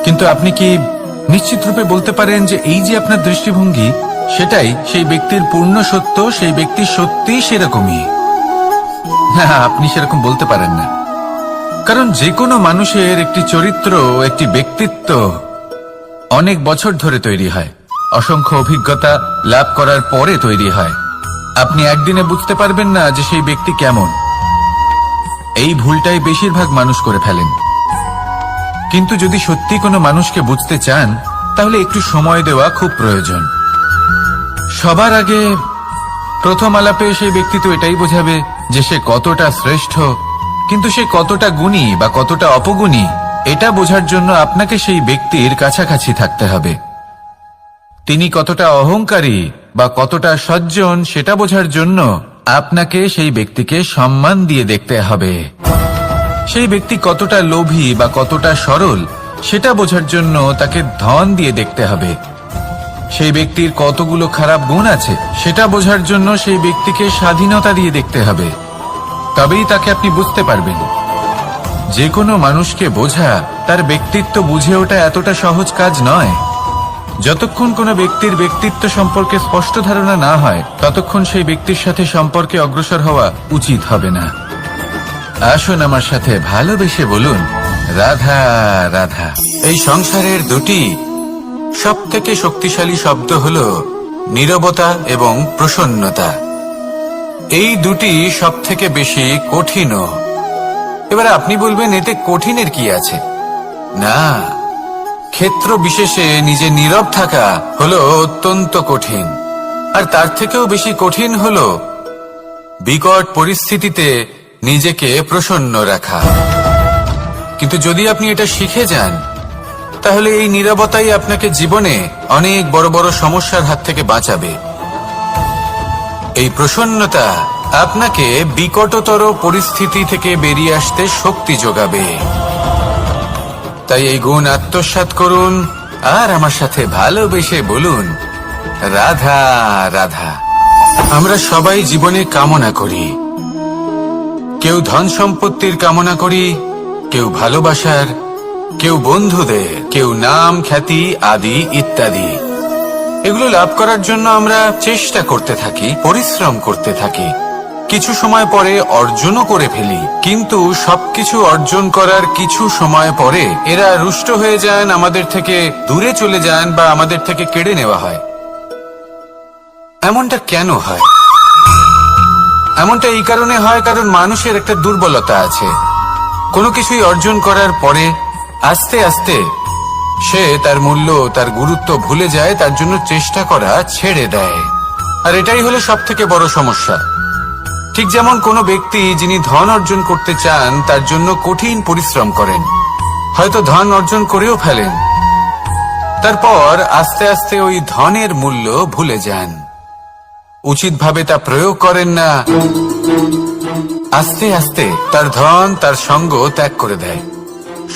কিন্তু আপনি কি নিশ্চিত রূপে বলতে পারেন যে এই যে আপনার দৃষ্টিভঙ্গি, সেটাই সেই ব্যক্তির পূর্ণ সত্য, সেই ব্যক্তি সত্যি সেরকমই? না, আপনি সেরকম বলতে পারেন না। কারণ যে কোনো মানুষের একটি চরিত্র, একটি ব্যক্তিত্ব অনেক বছর ধরে তৈরি হয়, অসংখ্য অভিজ্ঞতা লাভ করার পরে তৈরি হয়। আপনি একদিনে বুঝতে পারবেন না যে সেই ব্যক্তি কেমন। এই ভুলটাই বেশিরভাগ মানুষ করে ফেলেন। কিন্তু যদি সত্যি কোনো মানুষকে বুঝতে চান, তাহলে একটু সময় দেওয়া খুব প্রয়োজন। সবার আগে প্রথম আলাপে সেই ব্যক্তি তো এটাই বোঝাবে যে সে কতটা শ্রেষ্ঠ, কিন্তু সে কতটা গুণী বা কতটা অপগুণী, এটা বোঝার জন্য আপনাকে সেই ব্যক্তির কাছাকাছি থাকতে হবে। তিনি কতটা অহংকারী বা কতটা সজ্জন, সেটা বোঝার জন্য আপনাকে সেই ব্যক্তিকে সম্মান দিয়ে দেখতে হবে। সেই ব্যক্তি কতটা লোভী বা কতটা সরল, সেটা বোঝার জন্য তাকে ধন দিয়ে দেখতে হবে। সেই ব্যক্তির কতগুলো খারাপ গুণ আছে, সেটা বোঝার জন্য সেই ব্যক্তিকে স্বাধীনতা দিয়ে দেখতে হবে। তবেই তাকে আপনি বুঝতে পারবেন। যে কোনো মানুষকে বোঝা, তার ব্যক্তিত্ব বুঝে ওঠা এতটা সহজ কাজ নয়। যতক্ষণ কোনো ব্যক্তির ব্যক্তিত্ব সম্পর্কে স্পষ্ট ধারণা না হয়, ততক্ষণ সেই ব্যক্তির সাথে সম্পর্কে অগ্রসর হওয়া উচিত হবে না। আসুন আমার সাথে ভালোবেসে বলুন, রাধা রাধা। এই সংসারের দুটি সবথেকে শক্তিশালী শব্দ হল নীরবতা এবং প্রসন্নতা। এই দুটি সবথেকে বেশি কঠিনও। এবার আপনি বলবেন, এতে কঠিনের কি আছে? না, ক্ষেত্র বিশেষে নিজে নীরব থাকা হলো অত্যন্ত কঠিন। আর তার থেকেও বেশি কঠিন হলো বিকট পরিস্থিতিতে নিজেকে প্রসন্ন রাখা। কিন্তু যদি আপনি এটা শিখে যান, তাহলে এই নীরবতাই আপনাকে জীবনে অনেক বড় বড় সমস্যার হাত থেকে বাঁচাবে। এই প্রসন্নতা আপনাকে বিকটতর পরিস্থিতি থেকে বেরিয়ে আসতে শক্তি যোগাবে। তাই এই গুণ আত্মসাৎ করুন আর আমার সাথে ভালোবেসে বলুন, রাধা রাধা। আমরা সবাই জীবনে কামনা করি। কেউ ধন সম্পত্তির কামনা করি, কেউ ভালোবাসার, কেউ বন্ধুদের, কেউ নাম খ্যাতি আদি ইত্যাদি। এগুলো লাভ করার জন্য আমরা চেষ্টা করতে থাকি, পরিশ্রম করতে থাকি। কিছু সময় পরে অর্জনও করে ফেলি, কিন্তু সবকিছু অর্জন করার কিছু সময় পরে এরা রুষ্ট হয়ে যান, আমাদের থেকে দূরে চলে যান বা আমাদের থেকে কেড়ে নেওয়া হয়। এমনটা কেন হয়? এমনটা এই কারণে হয় কারণ মানুষের একটা দুর্বলতা আছে। কোনো কিছুই অর্জন করার পরে আস্তে আস্তে সে তার মূল্য, তার গুরুত্ব ভুলে যায়, তার জন্য চেষ্টা করা ছেড়ে দেয়। আর এটাই হলো সবথেকে বড় সমস্যা। ঠিক যেমন কোনো ব্যক্তি যিনি ধন অর্জন করতে চান, তার জন্য কঠিন পরিশ্রম করেন, হয়তো ধন অর্জন করেও ফেলেন, তারপর আস্তে আস্তে ওই ধনের মূল্য ভুলে যান, উচিতভাবে তা প্রয়োগ করেন না, আস্তে আস্তে তার ধন, তার সঙ্গ ত্যাগ করে দেয়।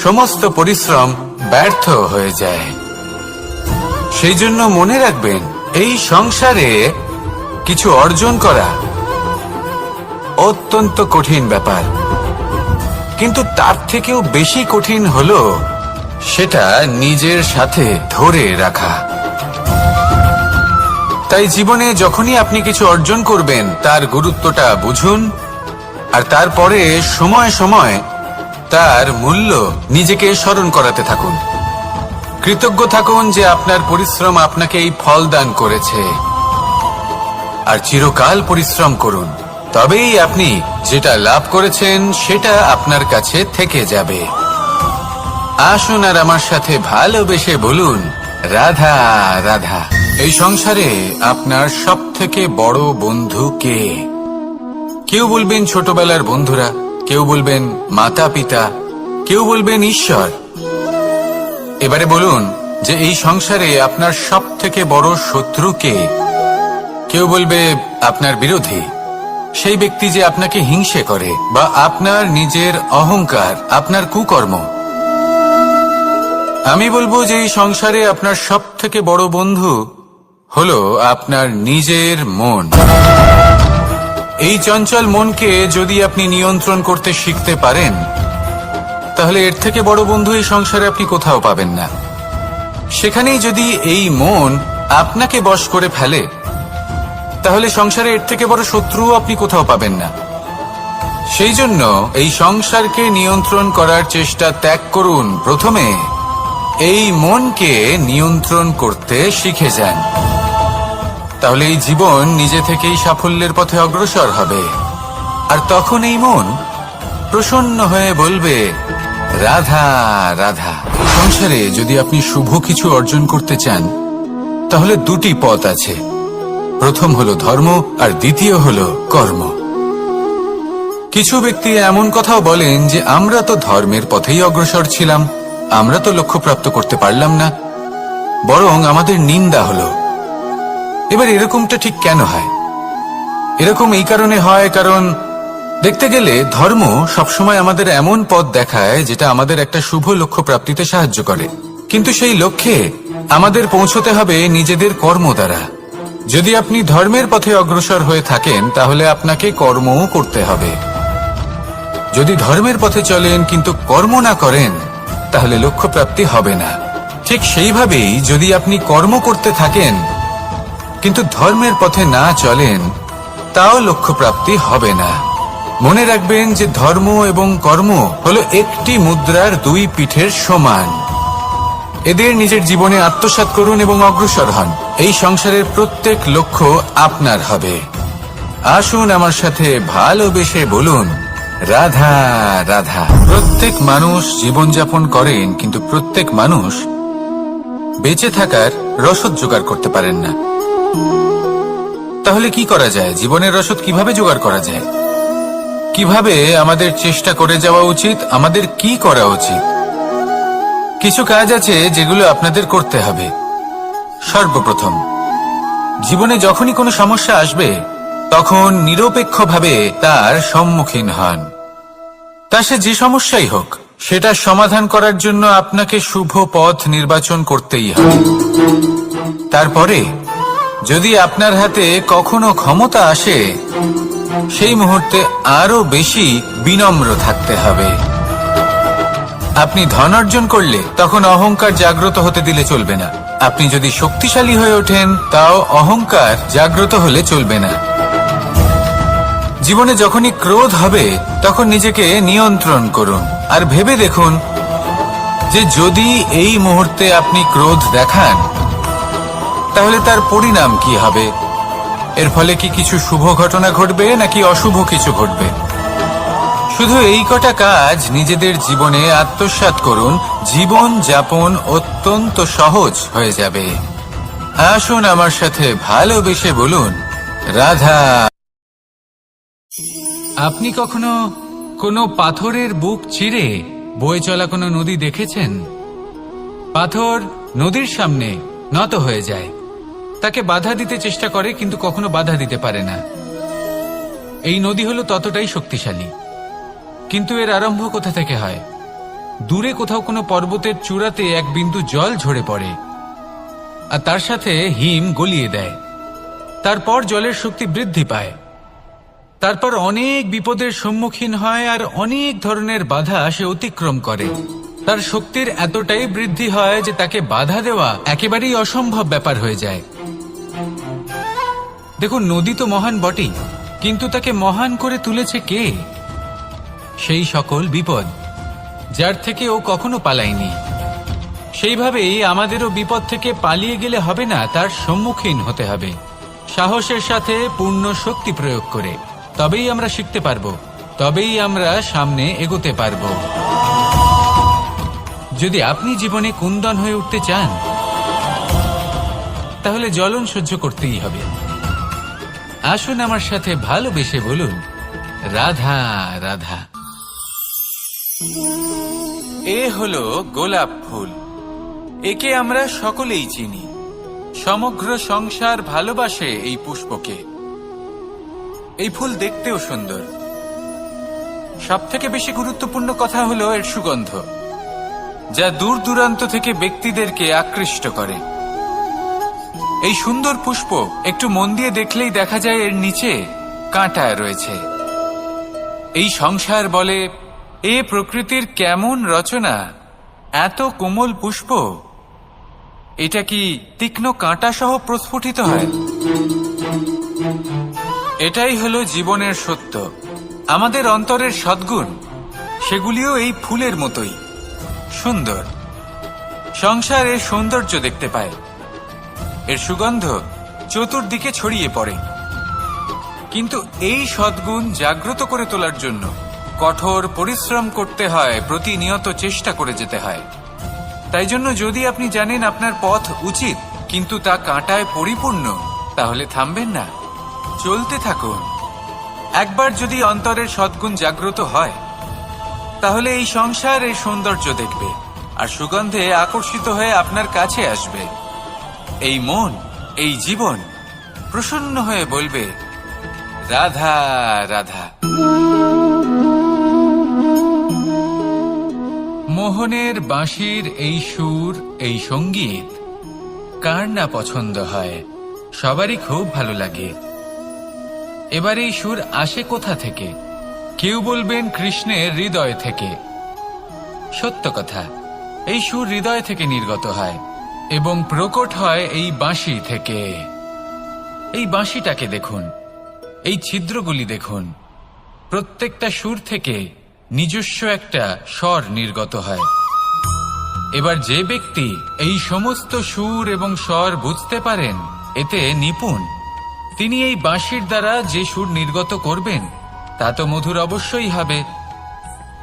সমস্ত পরিশ্রম ব্যর্থ হয়ে যায়। সেই জন্য মনে রাখবেন, এই সংসারে কিছু অর্জন করা অত্যন্ত কঠিন ব্যাপার, কিন্তু তার থেকেও বেশি কঠিন হলো সেটা নিজের সাথে ধরে রাখা। তাই জীবনে যখনই আপনি কিছু অর্জন করবেন তার গুরুত্বটা বুঝুন, আর তারপরে সময় সময় তার মূল্য নিজেকে স্মরণ করাতে থাকুন। কৃতজ্ঞ থাকুন যে আপনার পরিশ্রম আপনাকে এই ফল দান করেছে, আর চিরকাল পরিশ্রম করুন। তবেই আপনি যেটা লাভ করেছেন সেটা আপনার কাছে থেকে যাবে। আসুন আর আমার সাথে ভালোবেসে বলুন, রাধা রাধা। এই সংসারে আপনার সবথেকে বড় বন্ধু কে? কেউ বলবেন ছোটবেলার বন্ধুরা, কেউ বলবেন মাতা পিতা, কেউ বলবেন ঈশ্বর। এবারে বলুন যে এই সংসারে আপনার সবথেকে বড় শত্রু কে? কেউ বলবে আপনার বিরোধী, সেই ব্যক্তি যে আপনাকে হিংসে করে, বা আপনার নিজের অহংকার, আপনার কুকর্ম। আমি বলবো যে এই সংসারে আপনার সবথেকে বড় বন্ধু হলো আপনার নিজের মন। এই চঞ্চল মনকে যদি আপনি নিয়ন্ত্রণ করতে শিখতে পারেন, তাহলে এর থেকে বড় বন্ধু এই সংসারে আপনি কোথাও পাবেন না। সেখানেই যদি এই মন আপনাকে বশ করে ফেলে, তাহলে সংসারে এর থেকে বড় শত্রুও আপনি কোথাও পাবেন না। সেই জন্য এই সংসারকে নিয়ন্ত্রণ করার চেষ্টা ত্যাগ করুন। প্রথমে এই মনকে নিয়ন্ত্রণ করতে শিখে যান, তাহলে এই জীবন নিজে থেকেই সাফল্যের পথে অগ্রসর হবে। আর তখন এই মন প্রসন্ন হয়ে বলবে, রাধা রাধা। সংসারে যদি আপনি শুভ কিছু অর্জন করতে চান, তাহলে দুটি পথ আছে। প্রথম হলো ধর্ম, আর দ্বিতীয় হলো কর্ম। কিছু ব্যক্তি এমন কথাও বলেন যে আমরা তো ধর্মের পথেই অগ্রসর ছিলাম, আমরা তো লক্ষ্যপ্রাপ্ত করতে পারলাম না, বরং আমাদের নিন্দা হলো। এবার এরকমটা ঠিক কেন হয়? এরকম এই কারণে হয়, কারণ দেখতে গেলে ধর্ম সবসময় আমাদের এমন পথ দেখায় যেটা আমাদের একটা শুভ লক্ষ্য প্রাপ্তিতে সাহায্য করে, কিন্তু সেই লক্ষ্যে আমাদের পৌঁছতে হবে নিজেদের কর্ম দ্বারা। যদি আপনি ধর্মের পথে অগ্রসর হয়ে থাকেন, তাহলে আপনাকে কর্মও করতে হবে। যদি ধর্মের পথে চলেন কিন্তু কর্ম না করেন, তাহলে লক্ষ্য প্রাপ্তি হবে না। ঠিক সেইভাবেই যদি আপনি কর্ম করতে থাকেন কিন্তু ধর্মের পথে না চলেন, তাও লক্ষ্য প্রাপ্তি হবে না। মনে রাখবেন যে ধর্ম এবং কর্ম হলো একটি মুদ্রার দুই পিঠের সমান। এদের নিজের জীবনে আত্মসাৎ করুন এবং অগ্রসর হন। এই সংসারের প্রত্যেক লক্ষ্য আপনার হবে। আসুন আমার সাথে ভালোবেসে বলুন, রাধা রাধা। প্রত্যেক মানুষ জীবনযাপন করেন, কিন্তু প্রত্যেক মানুষ বেঁচে থাকার রসদ জোগাড় করতে পারেন না। তাহলে কি করা যায়? জীবনের রসদ কিভাবে জোগাড় করা যায়? কিভাবে আমাদের চেষ্টা করে যাওয়া উচিত? আমাদের কি করা উচিত? কিছু কাজ আছে যেগুলো আপনাদের করতে হবে। সর্বপ্রথম, জীবনে যখনই কোনো সমস্যা আসবে, তখন নিরপেক্ষভাবে তার সম্মুখীন হন। তা সে যে সমস্যাই হোক, সেটা সমাধান করার জন্য আপনাকে শুভ পথ নির্বাচন করতেই হবে। তারপরে যদি আপনার হাতে কখনো ক্ষমতা আসে, সেই মুহূর্তে আরো বেশি বিনম্র থাকতে হবে। আপনি ধন অর্জন করলে তখন অহংকার জাগ্রত হতে দিলে চলবে না। আপনি যদি শক্তিশালী হয়ে ওঠেন, তাও অহংকার জাগ্রত হলে চলবে না। জীবনে যখনই ক্রোধ হবে, তখন নিজেকে নিয়ন্ত্রণ করুন, আর ভেবে দেখুন যে যদি এই মুহূর্তে আপনি ক্রোধ দেখান, তাহলে তার পরিণাম কি হবে। এর ফলে কি কিছু শুভ ঘটনা ঘটবে নাকি অশুভ কিছু ঘটবে? শুধু এই কটা কাজ নিজেদের জীবনে আত্মসাৎ করুন, জীবন যাপন অত্যন্ত সহজ হয়ে যাবে। আসুন আমার সাথে ভালোবেসে বলুন, রাধা। আপনি কখনো কোনো পাথরের বুক চিরে বয়ে চলা কোনো নদী দেখেছেন? পাথর নদীর সামনে নত হয়ে যায়, তাকে বাধা দিতে চেষ্টা করে কিন্তু কখনো বাধা দিতে পারে না। এই নদী হলো ততটাই শক্তিশালী, কিন্তু এর আরম্ভ কোথা থেকে হয়? দূরে কোথাও কোনো পর্বতের চূড়াতে এক বিন্দু জল ঝরে পড়ে আর তার সাথে হিম গলিয়ে দেয়। তারপর জলের শক্তি বৃদ্ধি পায়। তারপর অনেক বিপদের সম্মুখীন হয় আর অনেক ধরনের বাধা সে অতিক্রম করে। তার শক্তির এতটাই বৃদ্ধি হয় যে তাকে বাধা দেওয়া একেবারেই অসম্ভব ব্যাপার হয়ে যায়। দেখুন, নদী তো মহান বটেই, কিন্তু তাকে মহান করে তুলেছে কে? সেই সকল বিপদ যার থেকে ও কখনো পালায়নি। সেইভাবেই আমাদেরও বিপদ থেকে পালিয়ে গেলে হবে না, তার সম্মুখীন হতে হবে সাহসের সাথে, পূর্ণ শক্তি প্রয়োগ করে। তবেই আমরা শিখতে পারবো, তবেই আমরা সামনে এগোতে পারবো। যদি আপনি জীবনে কুন্দন হয়ে উঠতে চান, তাহলে জ্বলন সহ্য করতেই হবে। আসুন আমার সাথে ভালোবেসে বলুন, রাধা রাধা। এ হলো গোলাপ ফুল। একে আমরা সকলেই চিনি। সমগ্র সংসার ভালোবাসে এই পুষ্পকে। এই ফুল দেখতেও সুন্দর। সবথেকে বেশি গুরুত্বপূর্ণ কথা হলো এর সুগন্ধ, যা দূর দূরান্ত থেকে ব্যক্তিদেরকে আকৃষ্ট করে। এই সুন্দর পুষ্প একটু মন দিয়ে দেখলেই দেখা যায় এর নিচে কাঁটা রয়েছে। এই সংসার বলে, এ প্রকৃতির কেমন রচনা, এত কোমল পুষ্প, এটা কি তীক্ষ্ণ কাঁটা সহ প্রস্ফুটিত হয়? এটাই হলো জীবনের সত্য। আমাদের অন্তরের সদ্গুণ, সেগুলিও এই ফুলের মতোই সুন্দর। সংসার এর সৌন্দর্য দেখতে পায়। এর সুগন্ধ চতুর্দিকে ছড়িয়ে পড়ে। কিন্তু এই সদ্গুণ জাগ্রত করে তোলার জন্য কঠোর পরিশ্রম করতে হয়, প্রতিনিয়ত চেষ্টা করে যেতে হয়। তাই জন্য যদি আপনি জানেন আপনার পথ উচিত কিন্তু তা কাঁটায় পরিপূর্ণ, তাহলে থামবেন না, চলতে থাকুন। একবার যদি অন্তরের সদ্গুণ জাগ্রত হয়, তাহলে এই সংসার এর সৌন্দর্য দেখবে আর সুগন্ধে আকর্ষিত হয়ে আপনার কাছে আসবে। এই মন, এই জীবন প্রসন্ন হয়ে বলবে, রাধা রাধা। মোহনের বাঁশির এই সুর, এই সঙ্গীত কার না পছন্দ হয়? সবারই খুব ভালো লাগে। এবার এই সুর আসে কোথা থেকে? কেউ বলবেন কৃষ্ণের হৃদয় থেকে। সত্য কথা, এই সুর হৃদয় থেকে নির্গত হয় এবং প্রকট হয় এই বাঁশি থেকে। এই বাঁশিটাকে দেখুন, এই ছিদ্রগুলি দেখুন। প্রত্যেকটা সুর থেকে নিজস্ব একটা স্বর নির্গত হয়। এবার যে ব্যক্তি এই সমস্ত সুর এবং স্বর বুঝতে পারেন, এতে নিপুণ, তিনি এই বাঁশির দ্বারা যে সুর নির্গত করবেন তা তো মধুর অবশ্যই হবে।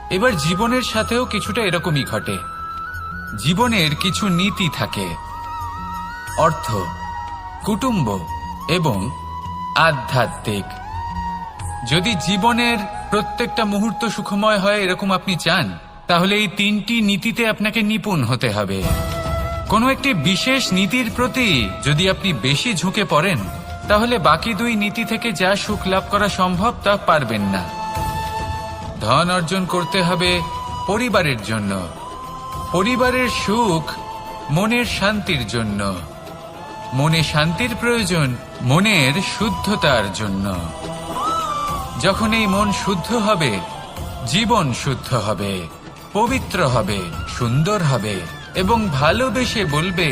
এবার জীবনের সাথেও কিছুটা এরকমই ঘটে। জীবনের কিছু নীতি থাকে, অর্থ, কুটুম্ব এবং আধ্যাত্মিক। যদি জীবনের প্রত্যেকটা মুহূর্ত সুখময় হয় এরকম আপনি চান, তাহলে এই তিনটি নীতিতে আপনাকে নিপুণ হতে হবে। কোনো একটি বিশেষ নীতির প্রতি যদি আপনি বেশি ঝুঁকে পড়েন, তাহলে বাকি দুই নীতি থেকে যা সুখ লাভ করা সম্ভব তা পারবেন না। ধন অর্জন করতে হবে পরিবারের জন্য, পরিবারের সুখ মনের শান্তির জন্য, মনে শান্তির প্রয়োজন মনের শুদ্ধতার জন্য। যখন এই মন শুদ্ধ হবে, জীবন শুদ্ধ হবে, পবিত্র হবে, সুন্দর হবে এবং ভালোবেসে বলবে,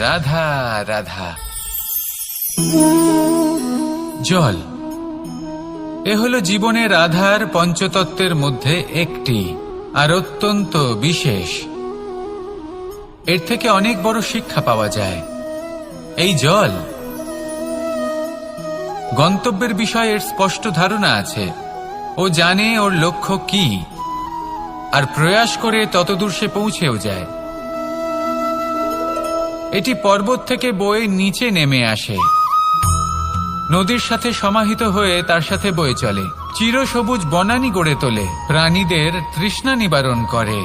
রাধা রাধা। জল, এ হলো জীবনের আধার পঞ্চতত্ত্বের মধ্যে একটি, আর অত্যন্ত বিশেষ। এর থেকে অনেক বড় শিক্ষা পাওয়া যায়। এই জল, গন্তব্যের বিষয়ে এর স্পষ্ট ধারণা আছে। ও জানে ওর লক্ষ্য কি, আর প্রয়াস করে ততদূর সে পৌঁছেও যায়। এটি পর্বত থেকে বয়ে নিচে নেমে আসে, নদীর সাথে সমাহিত হয়ে তার সাথে বয়ে চলে, চিরসবুজ বনানী গড়ে তোলে, প্রাণীদের তৃষ্ণা নিবারণ করে,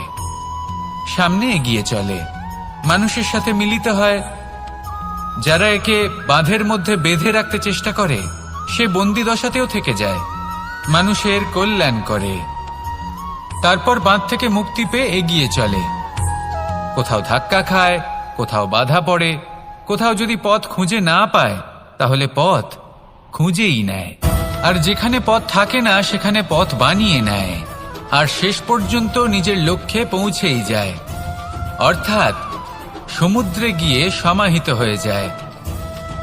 সামনে এগিয়ে চলে, মানুষের সাথে মিলিত হয়। যারা একে বাঁধের মধ্যে বেঁধে রাখতে চেষ্টা করে, সে বন্দি দশাতেও থেকে যায়, মানুষের কল্যাণ করে। তারপর বাঁধ থেকে মুক্তি পেয়ে এগিয়ে চলে। কোথাও ধাক্কা খায়, কোথাও বাধা পড়ে, কোথাও যদি পথ খুঁজে না পায় তাহলে পথ খুঁজেই নেয়, আর যেখানে পথ থাকে না সেখানে পথ বানিয়ে নেয়, আর শেষ পর্যন্ত নিজের লক্ষ্যে পৌঁছেই যায়, অর্থাৎ সমুদ্রে গিয়ে সমাহিত হয়ে যায়।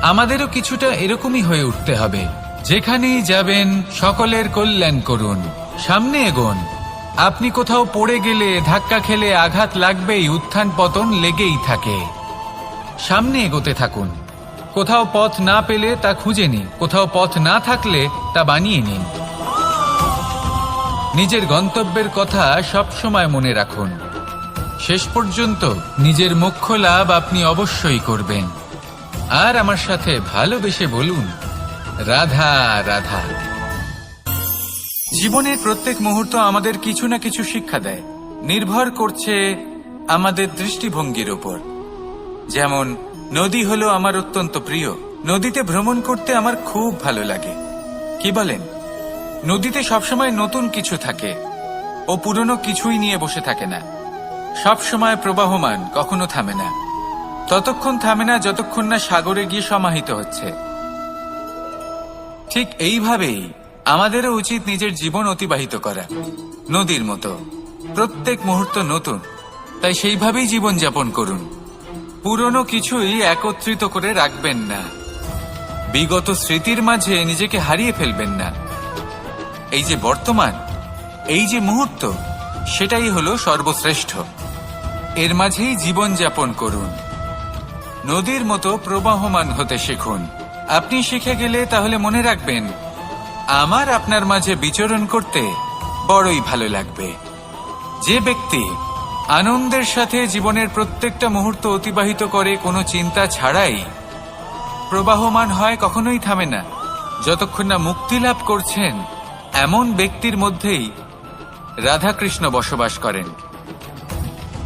আমাদেরও কিছুটা এরকমই হয়ে উঠতে হবে। যেখানেই যাবেন সকলের কল্যাণ করুন, সামনে এগোন। আপনি কোথাও পড়ে গেলে, ধাক্কা খেলে আঘাত লাগবেই, উত্থান পতন লেগেই থাকে। সামনে এগোতে থাকুন। কোথাও পথ না পেলে তা খুঁজে নিন, কোথাও পথ না থাকলে তা বানিয়ে নিন। নিজের গন্তব্যের কথা সব সময় মনে রাখুন। শেষ পর্যন্ত নিজের মোক্ষ লাভ আপনি অবশ্যই করবেন। আর আমার সাথে ভালোবেসে বলুন, রাধা রাধা। জীবনের প্রত্যেক মুহূর্ত আমাদের কিছু না কিছু শিক্ষা দেয়, নির্ভর করছে আমাদের দৃষ্টিভঙ্গির উপর। যেমন নদী হলো আমার অত্যন্ত প্রিয়। নদীতে ভ্রমণ করতে আমার খুব ভালো লাগে। কি বলেন? নদীতে সবসময় নতুন কিছু থাকে, ও পুরনো কিছুই নিয়ে বসে থাকে না। সব সময় প্রবাহমান, কখনো থামে না। ততক্ষণ থামে না যতক্ষণ না সাগরে গিয়ে সমাহিত হচ্ছে। ঠিক এইভাবেই আমাদেরও উচিত নিজের জীবন অতিবাহিত করা, নদীর মতো। প্রত্যেক মুহূর্ত নতুন, তাই সেইভাবেই জীবন যাপন করুন। পুরনো কিছুই একত্রিত করে রাখবেন না, বিগত স্মৃতির মাঝে নিজেকে হারিয়ে ফেলবেন না। এই যে বর্তমান, এই যে মুহূর্ত, সেটাই হলো সর্বশ্রেষ্ঠ। এর মাঝেই জীবন যাপন করুন। নদীর মতো প্রবাহমান হতে শিখুন। আপনি শিখে গেলে তাহলে মনে রাখবেন, আমার আপনার মাঝে বিচরণ করতে বড়ই ভালো লাগবে। যে ব্যক্তি আনন্দের সাথে জীবনের প্রত্যেকটা মুহূর্ত অতিবাহিত করে কোনো চিন্তা ছাড়াই, প্রবাহমান হয়, কখনোই থামে না, যতক্ষণ না মুক্তি লাভ করছেন, এমন ব্যক্তির মধ্যেই রাধাকৃষ্ণ বসবাস করেন।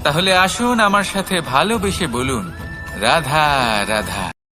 তাহলে আসুন আমার সাথে ভালোবেসে বলুন, রাধা রাধা।